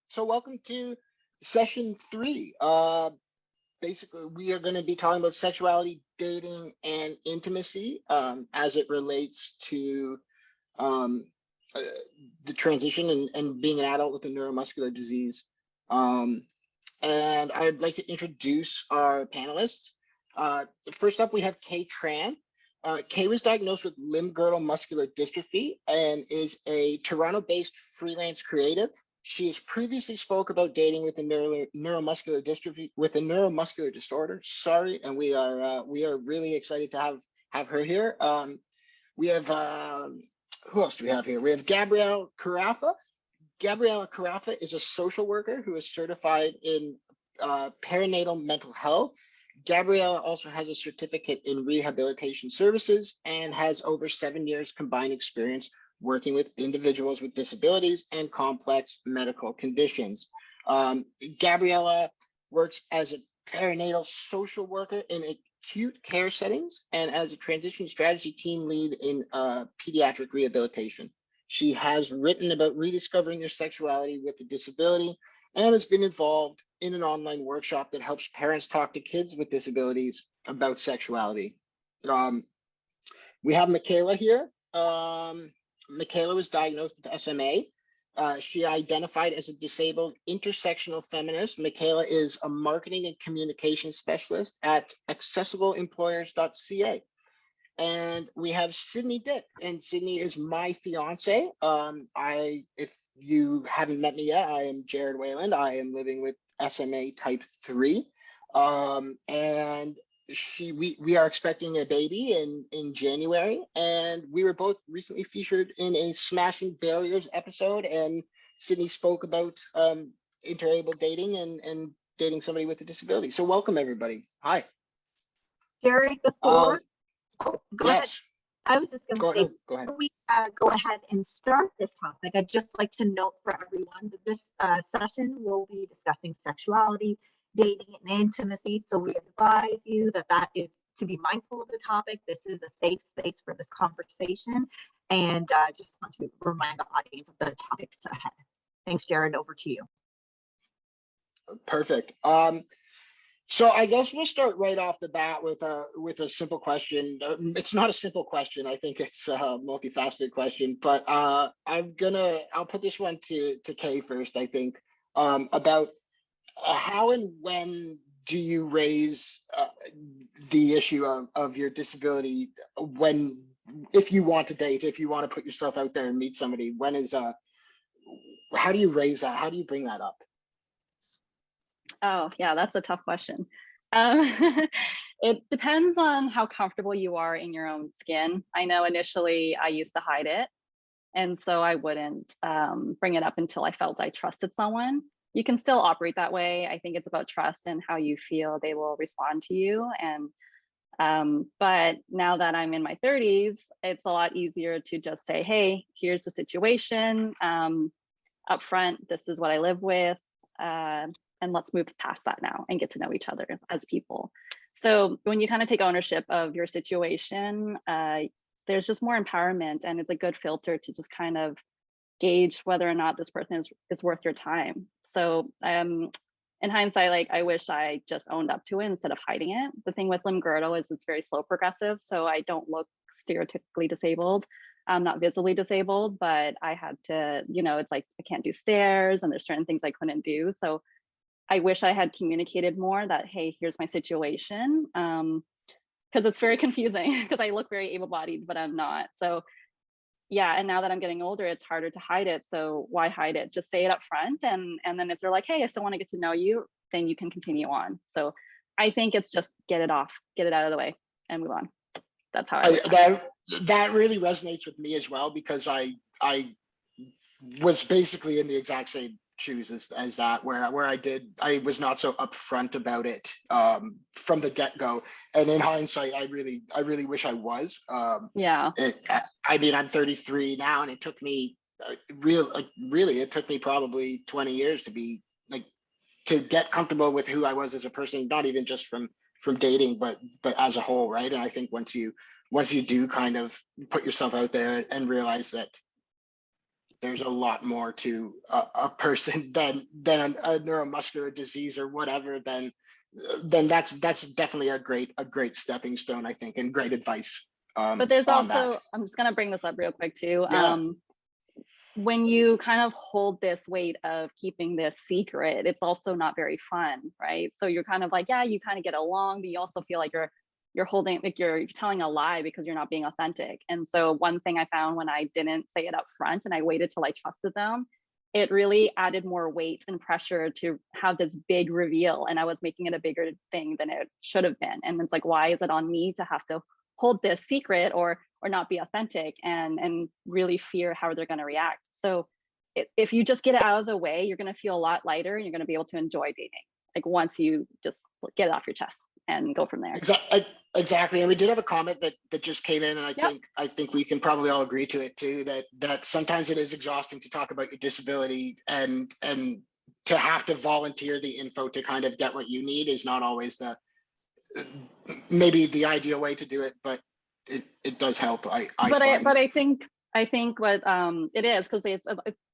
So welcome to session 3. Basically, we are going to be talking about sexuality, dating, and intimacy as it relates to um, uh, the transition and being an adult with a neuromuscular disease. And I'd like to introduce our panelists. First up, we have Tran. Kay was diagnosed with limb-girdle muscular dystrophy and is a Toronto-based freelance creative. She has previously spoke about dating with a neuromuscular dystrophy, with a neuromuscular disorder. Sorry, and we are really excited to have her here. We have who else do we have here? We have Gabrielle Karafa. Gabriella Karafa is a social worker who is certified in perinatal mental health. Gabriella also has a certificate in rehabilitation services and has over 7 years combined experience working with individuals with disabilities and complex medical conditions. Gabriella works as a perinatal social worker in acute care settings and as a transition strategy team lead in pediatric rehabilitation. She has written about rediscovering your sexuality with a disability and has been involved in an online workshop that helps parents talk to kids with disabilities about sexuality. We have Micaela here. Micaela was diagnosed with SMA. She identified as a disabled intersectional feminist. Micaela is a marketing and communication specialist at accessibleemployers.ca. And we have Sydney Dick, and Sydney is my fiance. If you haven't met me yet, I am Jared Wayland. I am living with SMA type 3. And we are expecting a baby in January, and we were both recently featured in a Smashing Barriers episode, and Sydney spoke about interabled dating and dating somebody with a disability. So welcome everybody. Hi. Jared, before go ahead. Yes. I was just going to say, go ahead. Before we go ahead and start this topic, I'd just like to note for everyone that this session will be discussing sexuality, dating, and intimacy. So we advise you that is to be mindful of the topic. This is a safe space for this conversation. And just want to remind the audience of the topics ahead. Thanks, Jared. Over to you. Perfect. So I guess we'll start right off the bat with a simple question. It's not a simple question. I think it's a multifaceted question, but I'll put this one to Kay first. I think about how and when do you raise the issue of your disability if you want to date, if you want to put yourself out there and meet somebody? How do you raise that? How do you bring that up? Oh, yeah, that's a tough question. It depends on how comfortable you are in your own skin. I know initially I used to hide it, and so I wouldn't bring it up until I felt I trusted someone. You can still operate that way. I think it's about trust and how you feel they will respond to you. And but now that I'm in my 30s, it's a lot easier to just say, hey, here's the situation. Up front, this is what I live with. And let's move past that now and get to know each other as people. So when you kind of take ownership of your situation, there's just more empowerment, and it's a good filter to just kind of gauge whether or not this person is worth your time. So in hindsight, like, I wish I just owned up to it instead of hiding it. The thing with limb-girdle is it's very slow progressive, so I don't look stereotypically disabled. I'm not visibly disabled, but I had to, it's like I can't do stairs, and there's certain things I couldn't do. So I wish I had communicated more that, hey, here's my situation, because it's very confusing because I look very able-bodied, but I'm not. So yeah, and now that I'm getting older, it's harder to hide it. So why hide it? Just say it up front, and then if they're like, hey, I still want to get to know you, then you can continue on. So I think it's just get it out of the way and move on. That's how that really resonates with me as well, because I was basically in the exact same shoes as that, where I was not so upfront about it from the get-go, and in hindsight I really wish I was. I mean, I'm 33 now, and it took me it took me probably 20 years to get comfortable with who I was as a person, not even just from dating, but as a whole, right? And I think once you do kind of put yourself out there and realize that there's a lot more to a person than a neuromuscular disease or whatever, then that's definitely a great stepping stone, I think, and great advice. But there's on also, that. I'm just gonna bring this up real quick too. Yeah. When you kind of hold this weight of keeping this secret, it's also not very fun, right? So you're kind of like, yeah, you kind of get along, but you also feel like you're holding, like you're telling a lie because you're not being authentic. And so one thing I found when I didn't say it up front and I waited till I trusted them, it really added more weight and pressure to have this big reveal. And I was making it a bigger thing than it should have been. And it's like, why is it on me to have to hold this secret or not be authentic and really fear how they're going to react? So if you just get it out of the way, you're going to feel a lot lighter and you're going to be able to enjoy dating. Like once you just get it off your chest and go from there. Exactly. And we did have a comment that just came in, and Yep. I think we can probably all agree to it too, that sometimes it is exhausting to talk about your disability, and to have to volunteer the info to kind of get what you need is not always maybe the ideal way to do it, but it does help. I think what it is, because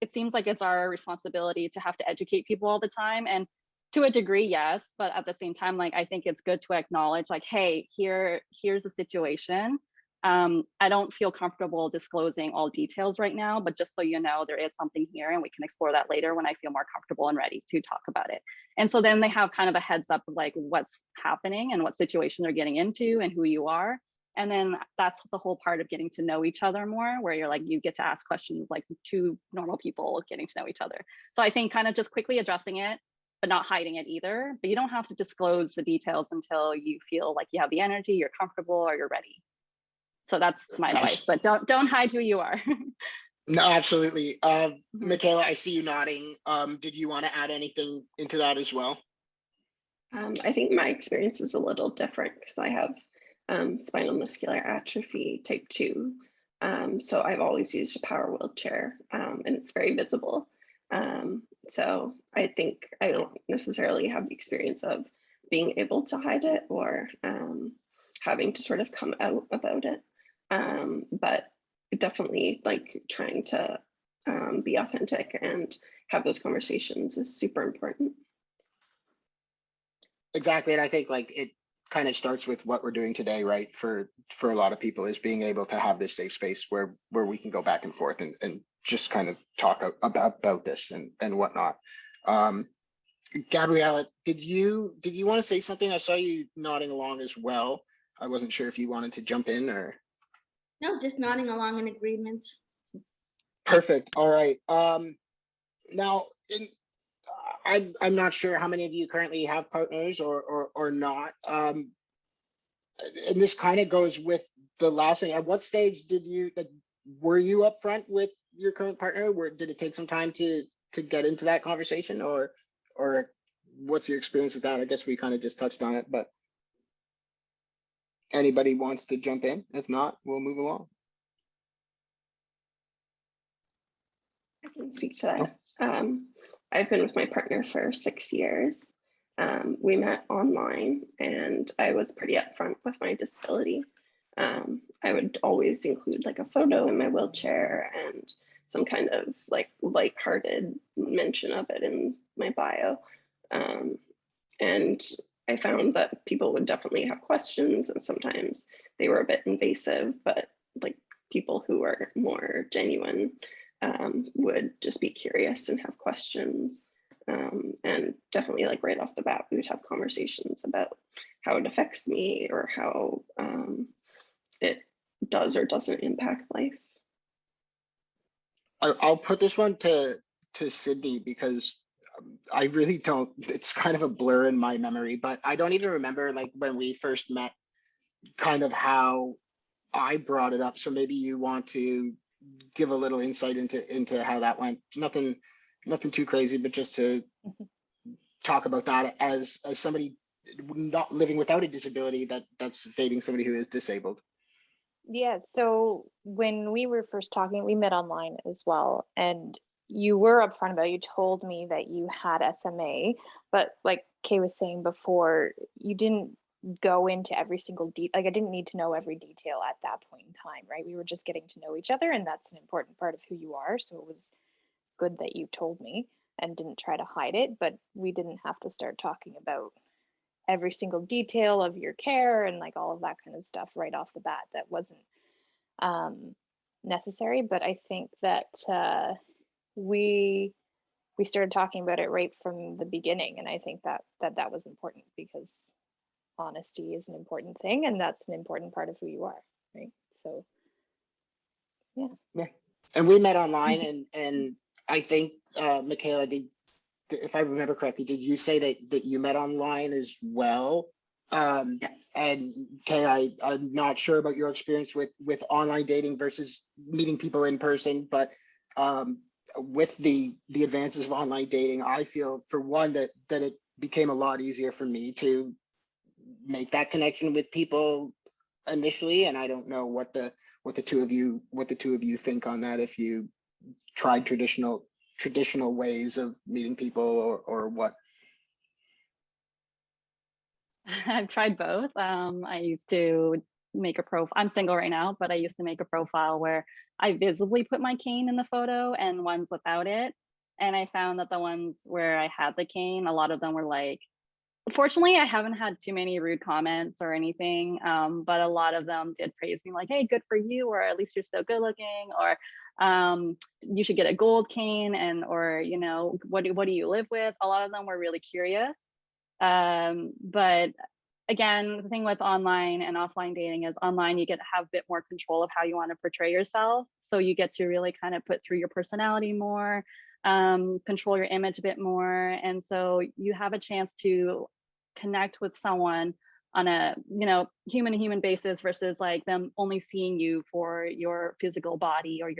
it seems like it's our responsibility to have to educate people all the time, and to a degree, yes, but at the same time, like I think it's good to acknowledge, like, hey, here's the situation. I don't feel comfortable disclosing all details right now, but just so you know, there is something here, and we can explore that later when I feel more comfortable and ready to talk about it. And so then they have kind of a heads up of like what's happening and what situation they're getting into and who you are. And then that's the whole part of getting to know each other more, where you're like, you get to ask questions like two normal people getting to know each other. So I think kind of just quickly addressing it, but not hiding it either. But you don't have to disclose the details until you feel like you have the energy, you're comfortable, or you're ready. So that's my advice, but don't hide who you are. No, absolutely. Micaela, I see you nodding. Did you want to add anything into that as well? I think my experience is a little different because I have spinal muscular atrophy type 2. So I've always used a power wheelchair, and it's very visible. So I think I don't necessarily have the experience of being able to hide it or having to sort of come out about it. But definitely like trying to be authentic and have those conversations is super important. Exactly. And I think like it kind of starts with what we're doing today, right? For a lot of people, is being able to have this safe space where we can go back and forth and just kind of talk about this and whatnot. Gabriella, did you want to say something? I saw you nodding along as well. I wasn't sure if you wanted to jump in or. No, just nodding along in agreement. Perfect. All right. Now, I'm not sure how many of you currently have partners or not. And this kind of goes with the last thing. At what stage were you upfront with your current partner? Did it take some time to get into that conversation, or what's your experience with that? I guess we kind of just touched on it, but anybody wants to jump in? If not, we'll move along. I can speak to that. I've been with my partner for 6 years. We met online, and I was pretty upfront with my disability. I would always include like a photo in my wheelchair and some kind of like lighthearted mention of it in my bio. And I found that people would definitely have questions, and sometimes they were a bit invasive, but like people who are more genuine would just be curious and have questions. And definitely like right off the bat, we would have conversations about how it affects me or how it does or doesn't impact life. I'll put this one to Sydney, because I really don't, it's kind of a blur in my memory, but I don't even remember like when we first met, kind of how I brought it up. So maybe you want to give a little insight into how that went. Nothing too crazy, but just to talk about that as somebody not living without a disability that's dating somebody who is disabled. Yeah, so when we were first talking, we met online as well, and you were upfront about it. You told me that you had SMA, but like Kay was saying before, you didn't go into every single like I didn't need to know every detail at that point in time, right? We were just getting to know each other, and that's an important part of who you are. So it was good that you told me and didn't try to hide it, but we didn't have to start talking about every single detail of your care and like all of that kind of stuff right off the bat. That wasn't necessary, but I think that we started talking about it right from the beginning, and I think that was important, because honesty is an important thing, and that's an important part of who you are, right? So yeah. And we met online, and I think Micaela, if I remember correctly, did you say that you met online as well? Yes. And Kay, I'm not sure about your experience with online dating versus meeting people in person, but with the advances of online dating, I feel for one that it became a lot easier for me to make that connection with people initially. And I don't know what the two of you think on that, if you tried traditional ways of meeting people or what. I've tried both. I used to make a profile. I'm single right now, but I used to make a profile where I visibly put my cane in the photo and ones without it. And I found that the ones where I had the cane, a lot of them were like, fortunately, I haven't had too many rude comments or anything, but a lot of them did praise me, like, hey, good for you, or at least you're still good looking, or you should get a gold cane, and or, you know, what do you live with? A lot of them were really curious. But again, the thing with online and offline dating is online, you get to have a bit more control of how you want to portray yourself. So you get to really kind of put through your personality more, control your image a bit more. And so you have a chance to connect with someone on a, you know, human to human basis versus like them only seeing you for your physical body or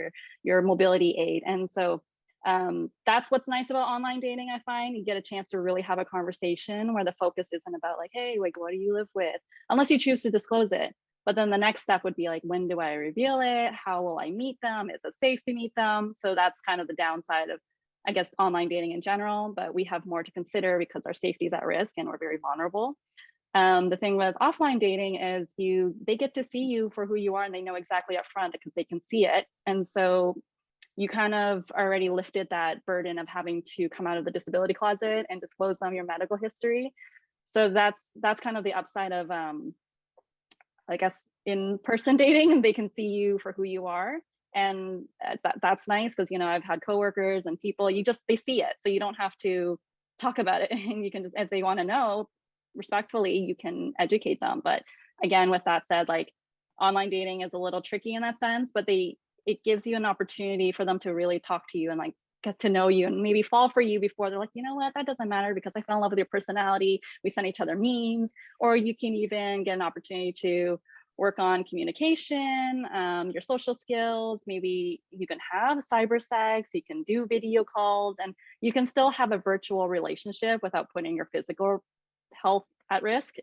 your mobility aid. And so that's what's nice about online dating. I find you get a chance to really have a conversation where the focus isn't about like, hey, like, what do you live with? Unless you choose to disclose it. But then the next step would be like, when do I reveal it? How will I meet them? Is it safe to meet them? So that's kind of the downside of, I guess, online dating in general, but we have more to consider because our safety is at risk and we're very vulnerable. The thing with offline dating is they get to see you for who you are, and they know exactly up front because they can see it. And so you kind of already lifted that burden of having to come out of the disability closet and disclose them your medical history. So that's kind of the upside of, I guess, in-person dating, and they can see you for who you are. And that's nice because, you know, I've had coworkers and people, they see it. So you don't have to talk about it, and you can just, if they want to know, respectfully, you can educate them. But again, with that said, like, online dating is a little tricky in that sense, but it gives you an opportunity for them to really talk to you and like get to know you and maybe fall for you before they're like, you know what, that doesn't matter because I fell in love with your personality. We send each other memes. Or you can even get an opportunity to work on communication, your social skills. Maybe you can have cyber sex, you can do video calls, and you can still have a virtual relationship without putting your physical health at risk.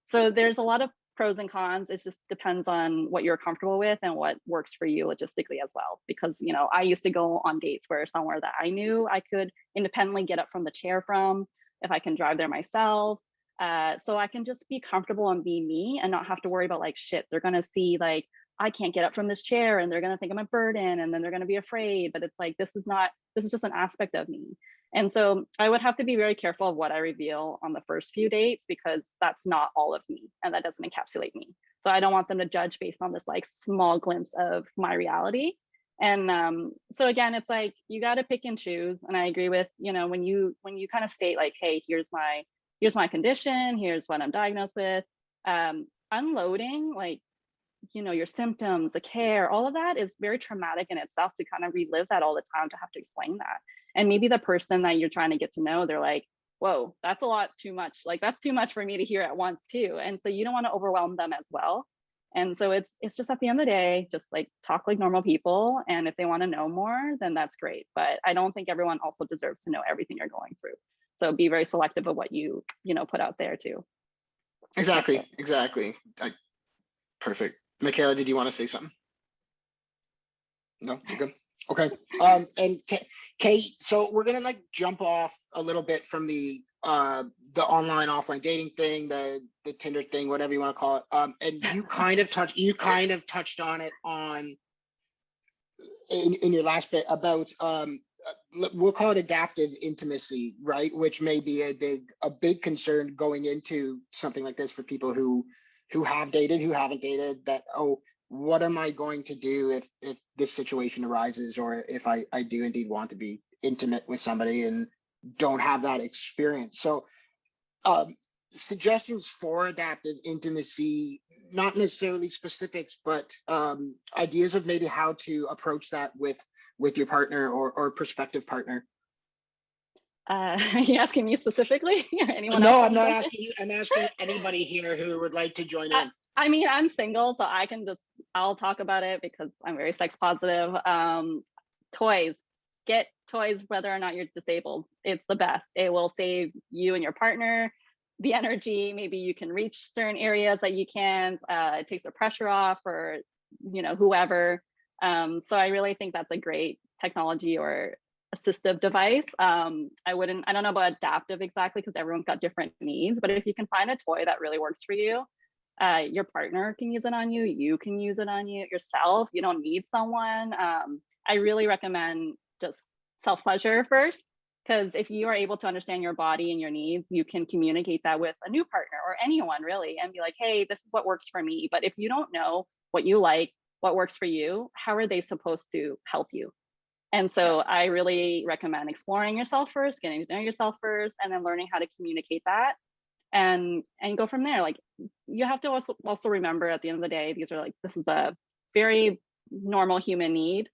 So there's a lot of pros and cons. It just depends on what you're comfortable with and what works for you logistically as well. Because, you know, I used to go on dates where somewhere that I knew I could independently get up from the chair from, if I can drive there myself. So I can just be comfortable and be me and not have to worry about like, shit, they're going to see like, I can't get up from this chair and they're going to think I'm a burden and then they're going to be afraid. But it's like, this is just an aspect of me. And so I would have to be very careful of what I reveal on the first few dates, because that's not all of me and that doesn't encapsulate me. So I don't want them to judge based on this like small glimpse of my reality. And so again, it's like, you got to pick and choose. And I agree with, you know, when you kind of state like, hey, here's my condition, here's what I'm diagnosed with, unloading like, you know, your symptoms, the care, all of that is very traumatic in itself to kind of relive that all the time, to have to explain that. And maybe the person that you're trying to get to know, they're like, whoa, that's a lot too much. Like, that's too much for me to hear at once too. And so you don't want to overwhelm them as well. And so it's just at the end of the day, just like talk like normal people. And if they want to know more, then that's great. But I don't think everyone also deserves to know everything you're going through. So be very selective of what you put out there too. Exactly. Perfect. Micaela, did you want to say something? No, you're good. Okay. And Kate, so we're gonna like jump off a little bit from the the online offline dating thing, the Tinder thing, whatever you want to call it. And you kind of touched on it in your last bit about we'll call it adaptive intimacy, right? Which may be a big concern going into something like this for people who have dated, who haven't dated, that, oh, what am I going to do if this situation arises, or if I do indeed want to be intimate with somebody and don't have that experience. So suggestions for adaptive intimacy, not necessarily specifics, but ideas of maybe how to approach that with your partner or prospective partner. Are you asking me specifically? Or anyone No, else? I'm not asking you. I'm asking anybody here who would like to join in. I mean, I'm single, so I'll talk about it because I'm very sex positive. Toys, get toys whether or not you're disabled. It's the best. It will save you and your partner the energy. Maybe you can reach certain areas that you can't. It takes the pressure off, or whoever. So I really think that's a great technology or assistive device. I don't know about adaptive exactly, because everyone's got different needs, but if you can find a toy that really works for you, your partner can use it on you, you can use it on yourself. You don't need someone. I really recommend just self-pleasure first, because if you are able to understand your body and your needs, you can communicate that with a new partner or anyone really, and be like, hey, this is what works for me. But if you don't know what you like, what works for you, how are they supposed to help you? And so I really recommend exploring yourself first, getting to know yourself first, and then learning how to communicate that and go from there. Like, you have to also remember at the end of the day, this is a very normal human need.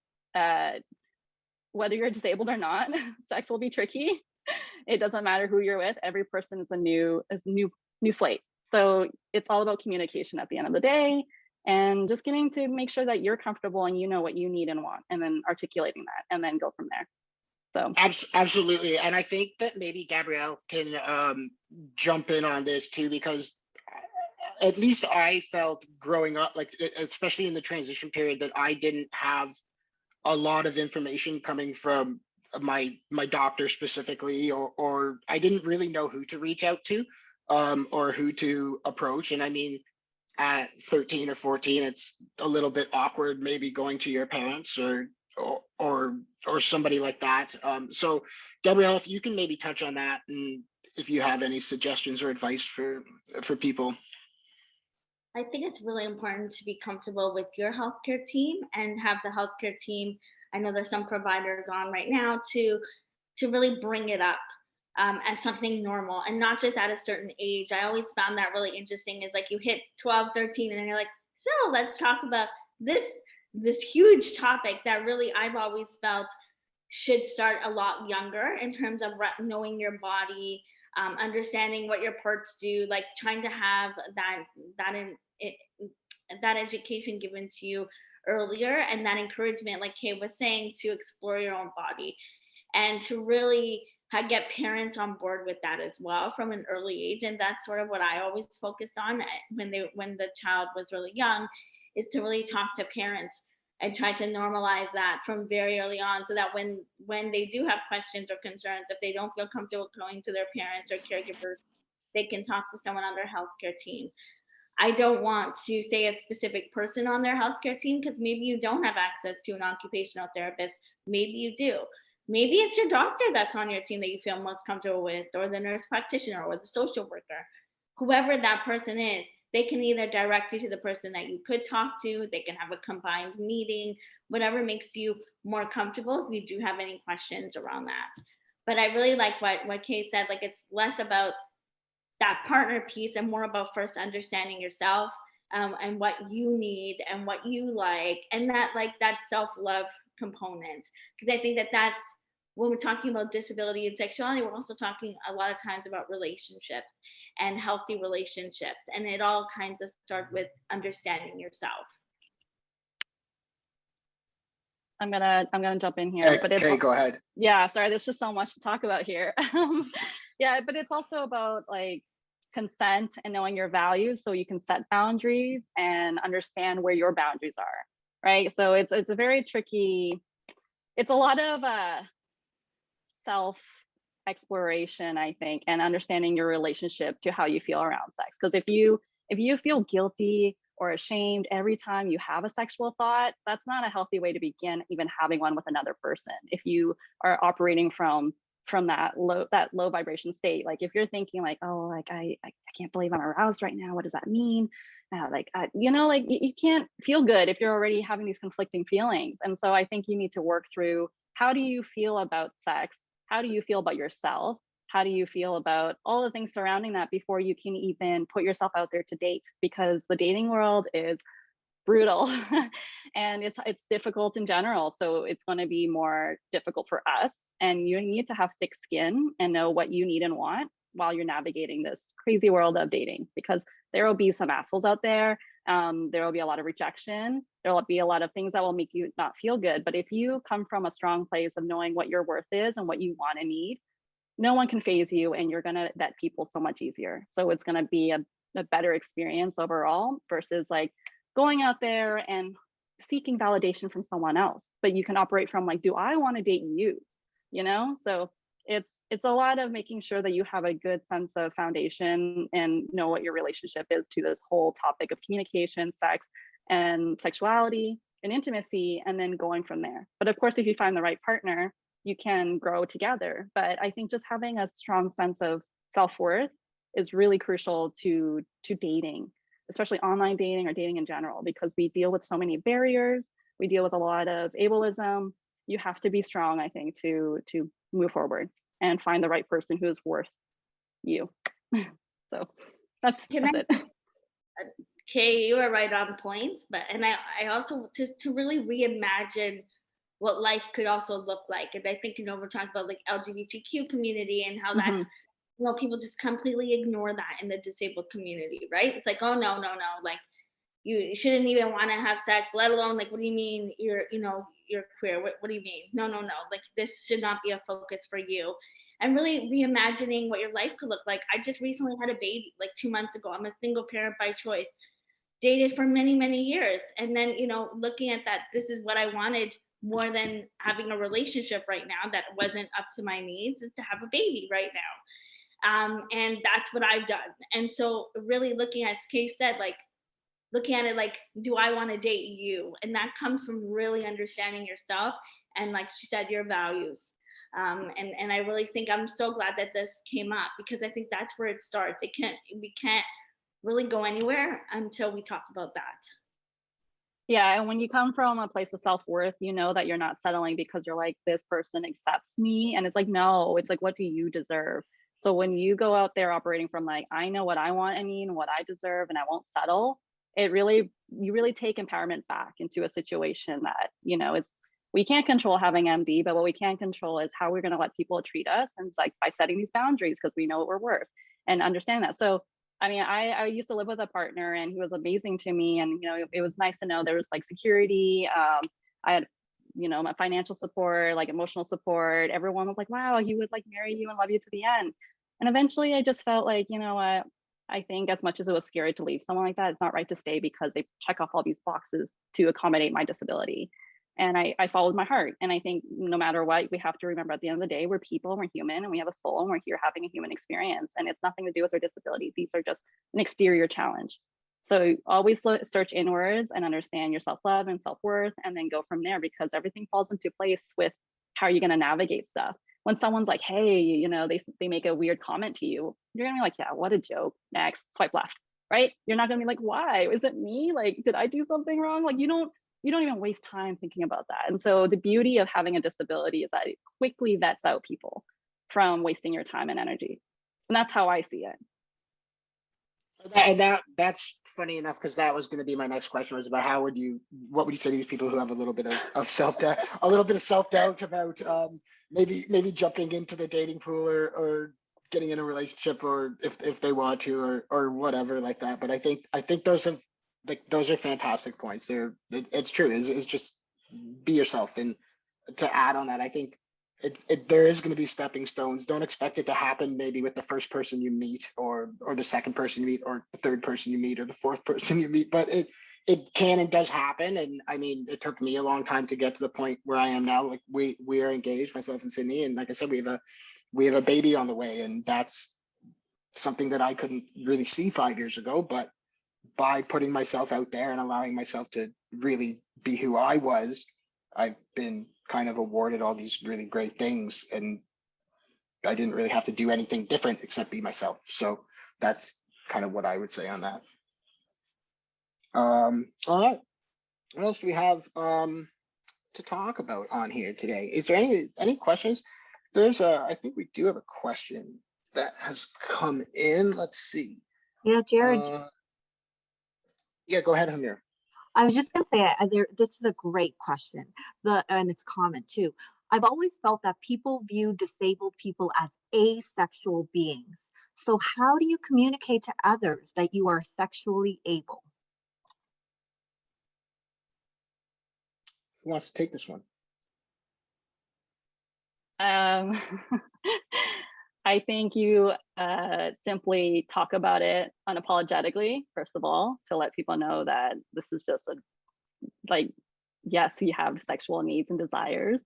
Whether you're disabled or not, sex will be tricky. It doesn't matter who you're with. Every person is a new slate. So it's all about communication at the end of the day, and just getting to make sure that you're comfortable and you know what you need and want, and then articulating that, and then go from there. So absolutely. And I think that maybe Gabrielle can jump in on this too, because at least I felt growing up, like especially in the transition period, that I didn't have a lot of information coming from my doctor specifically, or I didn't really know who to reach out to, or who to approach. And I mean, at 13 or 14, it's a little bit awkward maybe going to your parents or somebody like that. So Gabrielle, if you can maybe touch on that, and if you have any suggestions or advice for people. I think it's really important to be comfortable with your healthcare team and have the healthcare team. I know there's some providers on right now to really bring it up as something normal, and not just at a certain age. I always found that really interesting, is like you hit 12, 13, and then you're like, so let's talk about this huge topic that really I've always felt should start a lot younger, in terms of knowing your body, understanding what your parts do, like trying to have that education given to you earlier, and that encouragement, like Kay was saying, to explore your own body, and to really get parents on board with that as well from an early age. And that's sort of what I always focused on when the child was really young, is to really talk to parents and try to normalize that from very early on, so that when they do have questions or concerns, if they don't feel comfortable going to their parents or caregivers, they can talk to someone on their healthcare team. I don't want to say a specific person on their healthcare team, because maybe you don't have access to an occupational therapist. Maybe you do. Maybe it's your doctor that's on your team that you feel most comfortable with, or the nurse practitioner, or the social worker. Whoever that person is, they can either direct you to the person that you could talk to, they can have a combined meeting, whatever makes you more comfortable if you do have any questions around that. But I really like what Kay said, like it's less about that partner piece and more about first understanding yourself, and what you need and what you like, and that self-love component. Because I think that's when we're talking about disability and sexuality, we're also talking a lot of times about relationships and healthy relationships, and it all kinds of start with understanding yourself. I'm gonna jump in here, but it's okay, go ahead. Yeah, sorry, there's just so much to talk about here. Yeah, but it's also about like consent and knowing your values, so you can set boundaries and understand where your boundaries are, right? So it's a very tricky, it's a lot of self exploration, I think, and understanding your relationship to how you feel around sex. Because if you feel guilty or ashamed every time you have a sexual thought, that's not a healthy way to begin even having one with another person. If you are operating from that low vibration state, like if you're thinking like, oh, like I can't believe I'm aroused right now, what does that mean? You can't feel good if you're already having these conflicting feelings. And so I think you need to work through, how do you feel about sex? How do you feel about yourself? How do you feel about all the things surrounding that before you can even put yourself out there to date? Because the dating world is brutal and it's difficult in general. So it's going to be more difficult for us, and you need to have thick skin and know what you need and want while you're navigating this crazy world of dating, because there will be some assholes out there. There will be a lot of rejection. There will be a lot of things that will make you not feel good. But if you come from a strong place of knowing what your worth is and what you want and need, no one can phase you, and you're going to vet people so much easier. So it's going to be a better experience overall versus like going out there and seeking validation from someone else. But you can operate from like, do I want to date you? So it's a lot of making sure that you have a good sense of foundation and know what your relationship is to this whole topic of communication, sex, and sexuality and intimacy, and then going from there. But of course, if you find the right partner, you can grow together. But I think just having a strong sense of self-worth is really crucial to dating, especially online dating or dating in general, because we deal with so many barriers. We deal with a lot of ableism. You have to be strong, I think, to move forward and find the right person who is worth you. So that's it. Kay, you are right on point. And I also to really reimagine what life could also look like. And I think, we're talking about like LGBTQ community and how that's, people just completely ignore that in the disabled community, right? It's like, oh, no, like you shouldn't even want to have sex, let alone like, what do you mean you're queer? What do you mean? No, like this should not be a focus for you. And really reimagining what your life could look like. I just recently had a baby like 2 months ago. I'm a single parent by choice, dated for many, many years. And then, looking at that, this is what I wanted more than having a relationship right now that wasn't up to my needs, is to have a baby right now. And that's what I've done. And so really looking at, as Kay said, like looking at it like, do I want to date you? And that comes from really understanding yourself and, like she said, your values. And I really think, I'm so glad that this came up, because I think that's where it starts. We can't really go anywhere until we talk about that. Yeah, and when you come from a place of self-worth, you know that you're not settling because you're like, this person accepts me. And it's like, no, it's like, what do you deserve? So when you go out there operating from like, I know what I want and need and what I deserve, and I won't settle, you really take empowerment back into a situation that, we can't control having MD, but what we can control is how we're going to let people treat us. And it's like by setting these boundaries, because we know what we're worth and understand that. So I mean, I used to live with a partner, and he was amazing to me. And, it was nice to know there was like security. I had, my financial support, like emotional support. Everyone was like, wow, he would like marry you and love you to the end. And eventually I just felt like, what, I think as much as it was scary to leave someone like that, it's not right to stay because they check off all these boxes to accommodate my disability. And I followed my heart. And I think no matter what, we have to remember at the end of the day, we're people, we're human, and we have a soul, and we're here having a human experience. And it's nothing to do with our disability. These are just an exterior challenge. So always search inwards and understand your self-love and self-worth, and then go from there, because everything falls into place with how you're going to navigate stuff. When someone's like, hey, they make a weird comment to you, you're going to be like, yeah, what a joke. Next, swipe left, right? You're not going to be like, why? Is it me? Like, did I do something wrong? Like, you don't even waste time thinking about that. And so the beauty of having a disability is that it quickly vets out people from wasting your time and energy. And that's how I see it. And that's funny enough, because that was going to be my next question, was about what would you say to these people who have a little bit of self-doubt about maybe jumping into the dating pool or getting in a relationship, or if they want to, or whatever like that. But I think those are fantastic points. It's true. It's just be yourself. And to add on that, I think there is going to be stepping stones. Don't expect it to happen maybe with the first person you meet, or the second person you meet, or the third person you meet, or the fourth person you meet. But it can and does happen. And I mean, it took me a long time to get to the point where I am now. Like we are engaged, myself and Sydney, and like I said, we have we have a baby on the way, and that's something that I couldn't really see 5 years ago. But by putting myself out there and allowing myself to really be who I was, I've been kind of awarded all these really great things, and I didn't really have to do anything different except be myself. So that's kind of what I would say on that. All right. What else do we have to talk about on here today? Is there any questions? I think we do have a question that has come in. Let's see. Yeah, Jared. Yeah, go ahead, Hamir. I was just going to say, this is a great question, and it's common too. I've always felt that people view disabled people as asexual beings. So how do you communicate to others that you are sexually able? Who wants to take this one? I think you simply talk about it unapologetically, first of all, to let people know that this is just yes, you have sexual needs and desires.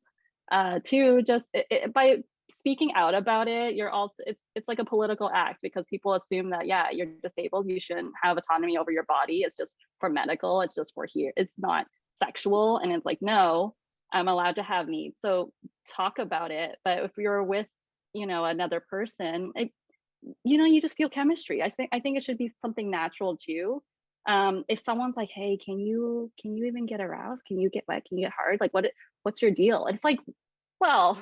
Two, just by speaking out about it, you're also, it's like a political act, because people assume that, yeah, you're disabled, you shouldn't have autonomy over your body. It's just for medical, it's just for here. It's not sexual. And it's like, no, I'm allowed to have needs. So talk about it. But if you're with, another person, you just feel chemistry. I think it should be something natural too. If someone's like, hey, can you even get aroused? Can you get wet? Can you get hard? Like, what's your deal? And it's like, well,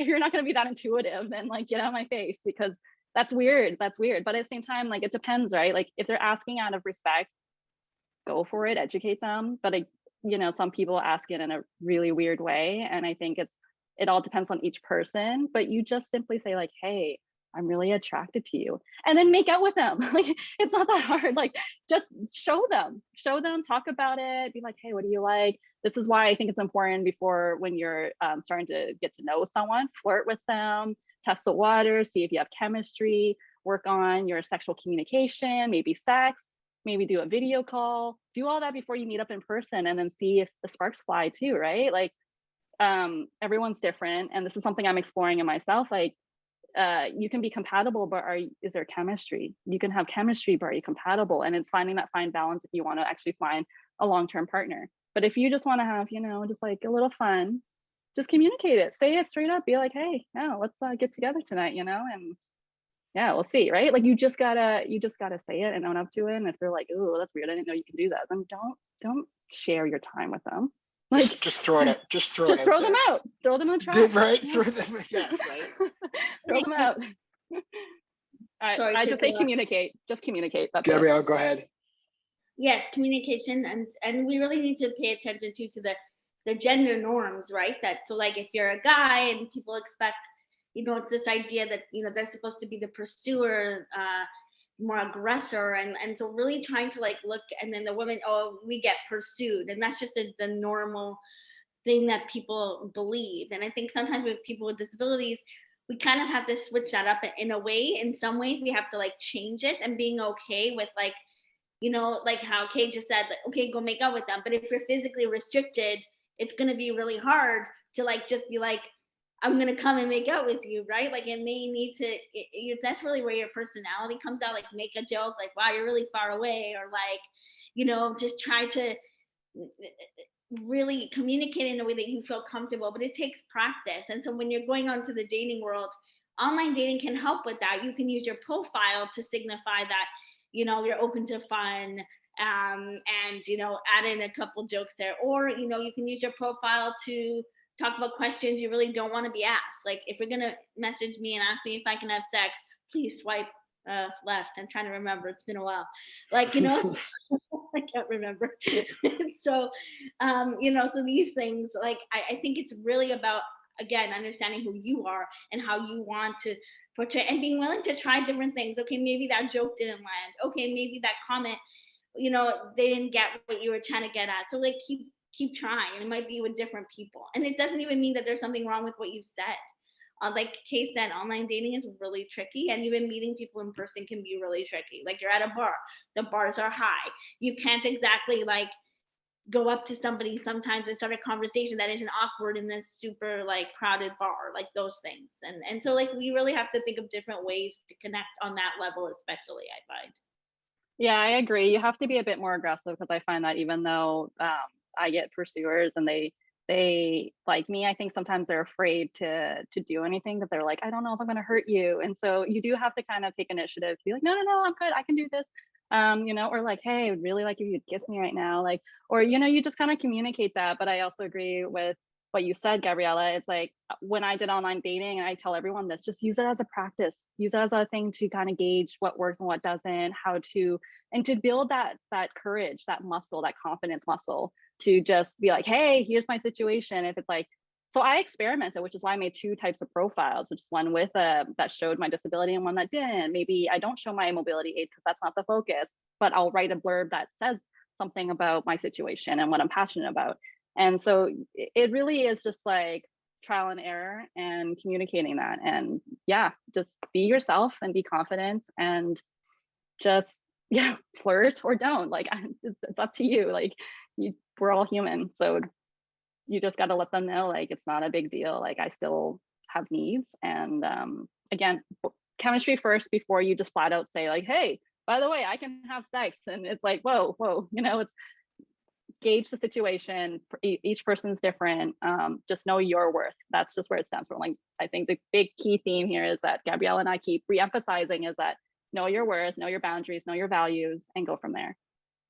if you're not going to be that intuitive, then like, get out of my face, because that's weird. But at the same time, like, it depends, right? Like, if they're asking out of respect, go for it, educate them. But some people ask it in a really weird way. And I think it all depends on each person, but you just simply say like, hey, I'm really attracted to you, and then make out with them. Like, it's not that hard. Like, just show them, talk about it, be like, hey, what do you like? This is why I think it's important before, when you're starting to get to know someone, flirt with them, test the water, see if you have chemistry, work on your sexual communication, maybe sex, maybe do a video call, do all that before you meet up in person, and then see if the sparks fly too, right? Like, everyone's different, and this is something I'm exploring in myself. Like, you can be compatible, but is there chemistry? You can have chemistry, but are you compatible? And it's finding that fine balance if you want to actually find a long-term partner. But if you just want to have, just like a little fun, just communicate it, say it straight up, be like, hey, yeah, let's get together tonight, and yeah, we'll see, right? Like, you just gotta say it and own up to it. And if they're like, oh, that's weird, I didn't know you can do that, then don't share your time with them. Like, just throw it out. Just throw them out. Throw them in the trash. Right? Throw them. Yes, right. Throw them out. I just say communicate. Just communicate. That's Gabrielle, it. Go ahead. Yes, communication, and we really need to pay attention to the gender norms, right? So like, if you're a guy and people expect, it's this idea that they're supposed to be the pursuer, more aggressor, and so really trying to like look, and then the women, oh, we get pursued, and that's just the normal thing that people believe. And I think sometimes with people with disabilities, we kind of have to switch that up in a way. In some ways we have to like change it, and being okay with like, like how Kay just said, like, okay, go make out with them. But if you're physically restricted, it's going to be really hard to like just be like, I'm going to come and make out with you, right? Like, it may need to, that's really where your personality comes out. Like, make a joke like, wow, you're really far away, or like, just try to really communicate in a way that you feel comfortable. But it takes practice. And so when you're going on to the dating world, online dating can help with that. You can use your profile to signify that, you're open to fun, and add in a couple jokes there. Or you can use your profile to talk about questions you really don't want to be asked. Like, if you're gonna message me and ask me if I can have sex, please swipe left. I'm trying to remember, it's been a while. Like, I can't remember. So so these things, like, I think it's really about, again, understanding who you are and how you want to portray, and being willing to try different things. Okay, maybe that joke didn't land. Okay, maybe that comment, they didn't get what you were trying to get at. So like, keep trying, and it might be with different people. And it doesn't even mean that there's something wrong with what you said. Like Kay said, online dating is really tricky, and even meeting people in person can be really tricky. Like, you're at a bar, the bars are high. You can't exactly like go up to somebody sometimes and start a conversation that isn't awkward in this super like crowded bar, like those things. And so like we really have to think of different ways to connect on that level, especially, I find. Yeah, I agree. You have to be a bit more aggressive, because I find that even though I get pursuers and they like me, I think sometimes they're afraid to do anything because they're like, I don't know if I'm going to hurt you. And so you do have to kind of take initiative to be like, no, I'm good, I can do this. Or like, hey, I would really like if you'd kiss me right now, like, or you just kind of communicate that. But I also agree with what you said, Gabriella. It's like when I did online dating, and I tell everyone this, just use it as a practice, use it as a thing to kind of gauge what works and what doesn't, and to build that courage, that muscle, that confidence muscle, to just be like, hey, here's my situation. If it's like, so I experimented, which is why I made 2 types of profiles, which is one with that showed my disability and one that didn't. Maybe I don't show my mobility aid because that's not the focus, but I'll write a blurb that says something about my situation and what I'm passionate about. And so it really is just like trial and error and communicating that. And yeah, just be yourself and be confident, and just, yeah, flirt or don't. Like, it's up to you. Like, we're all human. So you just got to let them know, like, it's not a big deal. Like, I still have needs. And again, chemistry first before you just flat out say like, hey, by the way, I can have sex. And it's like, whoa, it's gauge the situation. Each person's different. Just know your worth. That's just where it stands for. Like, I think the big key theme here is that Gabrielle and I keep re-emphasizing is that know your worth, know your boundaries, know your values, and go from there.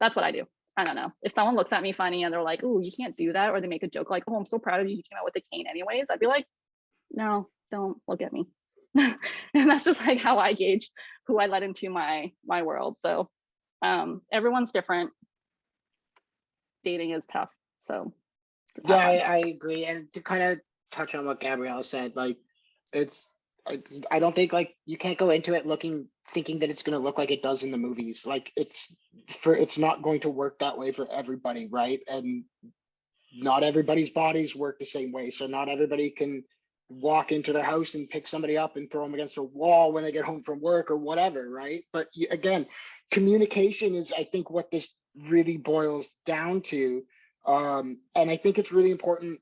That's what I do. I don't know. If someone looks at me funny and they're like, oh, you can't do that, or they make a joke like, oh, I'm so proud of you, you came out with a cane anyways, I'd be like, no, don't look at me. And that's just like how I gauge who I let into my world. So everyone's different. Dating is tough. So yeah, I agree. And to kind of touch on what Gabrielle said, like, I don't think, like, you can't go into it thinking that it's going to look like it does in the movies. Like, it's not going to work that way for everybody, right? And not everybody's bodies work the same way. So not everybody can walk into their house and pick somebody up and throw them against a wall when they get home from work or whatever, right? But again, communication is, I think, what this really boils down to. And I think it's really important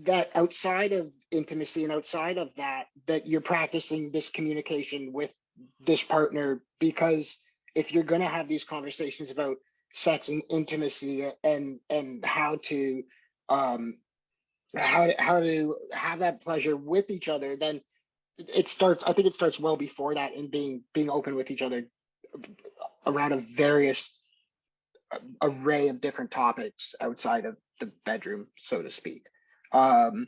that outside of intimacy and outside of that you're practicing this communication with this partner, because if you're going to have these conversations about sex and intimacy and how to have that pleasure with each other, then I think it starts well before that, in being open with each other around a various array of different topics outside of the bedroom, so to speak. Hamira,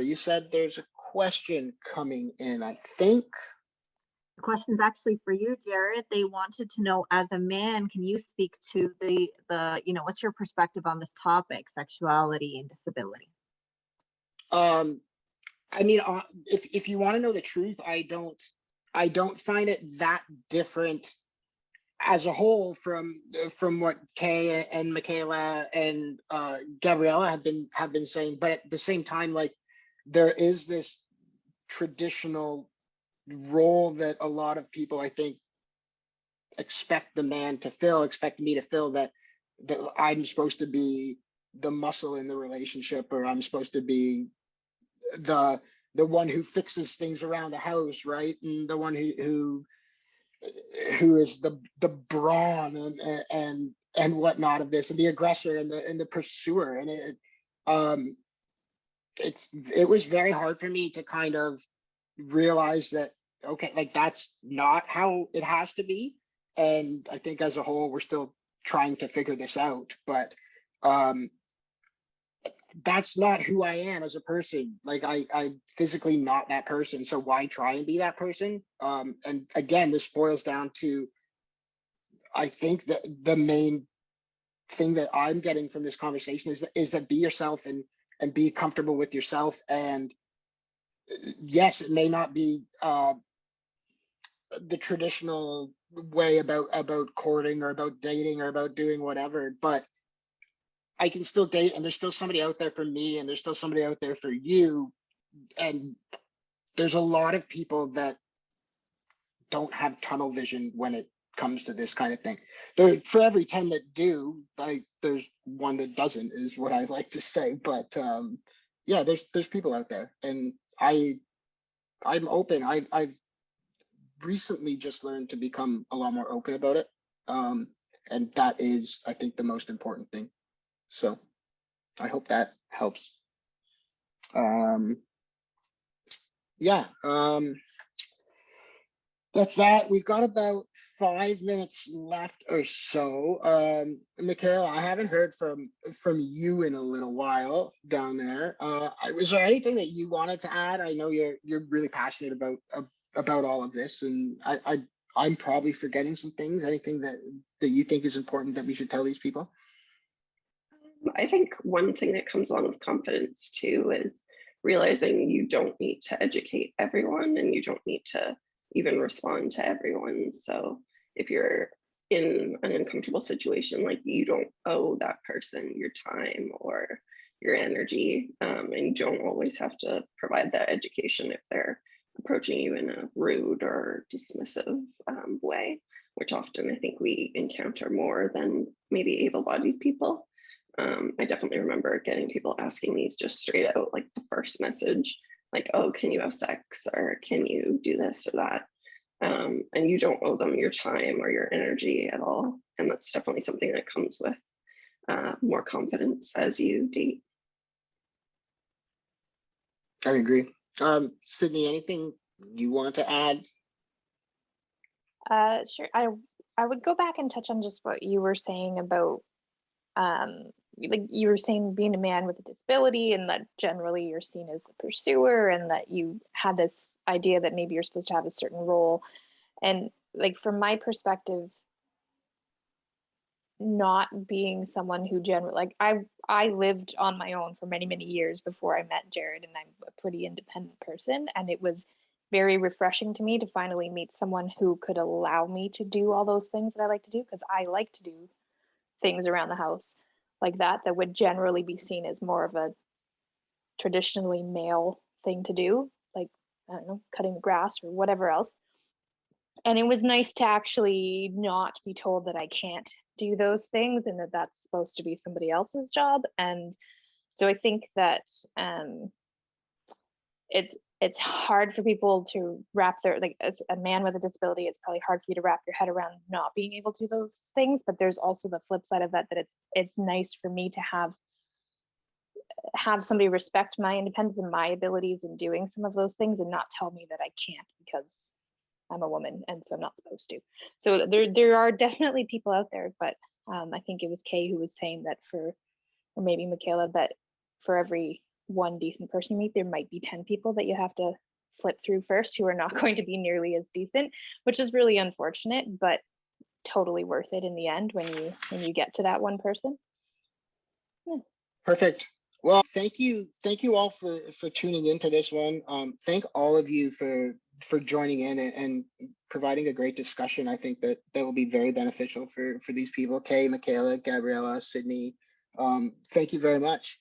you said there's a question coming in, I think. The question's actually for you, Jared. They wanted to know, as a man, can you speak to the what's your perspective on this topic, sexuality and disability? I mean, if you want to know the truth, I don't find it that different as a whole from what Kay and Micaela and Gabriella have been saying. But at the same time, like, there is this traditional role that a lot of people, I think, expect me to fill, that I'm supposed to be the muscle in the relationship, or I'm supposed to be the one who fixes things around the house, right? And the one who is the brawn and whatnot of this, and the aggressor and the pursuer. And it was very hard for me to kind of realize that, okay, like, that's not how it has to be. And I think as a whole, we're still trying to figure this out, but that's not who I am as a person. Like, I'm physically not that person, so why try and be that person? And again, this boils down to, I think that the main thing that I'm getting from this conversation is that be yourself and be comfortable with yourself. And yes, it may not be the traditional way about courting or about dating or about doing whatever, but I can still date, and there's still somebody out there for me, and there's still somebody out there for you. And there's a lot of people that don't have tunnel vision when it comes to this kind of thing. There, for every 10 that do, like there's one that doesn't, is what I like to say. But yeah, there's people out there, and I'm open. I've recently just learned to become a lot more open about it, and that is, I think, the most important thing. So I hope that helps. Yeah, that's that. We've got about 5 minutes left or so. Micaela, I haven't heard from you in a little while down there. Was there anything that you wanted to add? I know you're really passionate about all of this, and I'm probably forgetting some things. Anything that you think is important that we should tell these people? I think one thing that comes along with confidence too is realizing you don't need to educate everyone, and you don't need to even respond to everyone. So if you're in an uncomfortable situation, like you don't owe that person your time or your energy, and you don't always have to provide that education if they're approaching you in a rude or dismissive way, which often I think we encounter more than maybe able-bodied people. I definitely remember getting people asking me just straight out, like the first message, like, oh, can you have sex, or can you do this or that? And you don't owe them your time or your energy at all. And that's definitely something that comes with more confidence as you date. I agree. Sydney, anything you want to add? Sure. I would go back and touch on just what you were saying about like you were saying being a man with a disability, and that generally you're seen as the pursuer, and that you had this idea that maybe you're supposed to have a certain role. And like from my perspective, not being someone who generally, like I lived on my own for many years before I met Jared, and I'm a pretty independent person, and it was very refreshing to me to finally meet someone who could allow me to do all those things that I like to do, because I like to do things around the house like that would generally be seen as more of a traditionally male thing to do, like, I don't know, cutting the grass or whatever else. And it was nice to actually not be told that I can't do those things, and that that's supposed to be somebody else's job. And so I think that it's hard for people to wrap their, like, as a man with a disability, it's probably hard for you to wrap your head around not being able to do those things. But there's also the flip side of that, that it's nice for me to have somebody respect my independence and my abilities in doing some of those things, and not tell me that I can't because I'm a woman and so I'm not supposed to. So there are definitely people out there, but I think it was Kay who was saying that or maybe Micaela, that for every one decent person you meet, there might be 10 people that you have to flip through first who are not going to be nearly as decent, which is really unfortunate, but totally worth it in the end when you get to that one person. Yeah. Perfect. Well, thank you all for tuning into this one. Thank all of you for joining in and providing a great discussion. I think that will be very beneficial for these people. Kay, Micaela, Gabriella, Sydney. Thank you very much.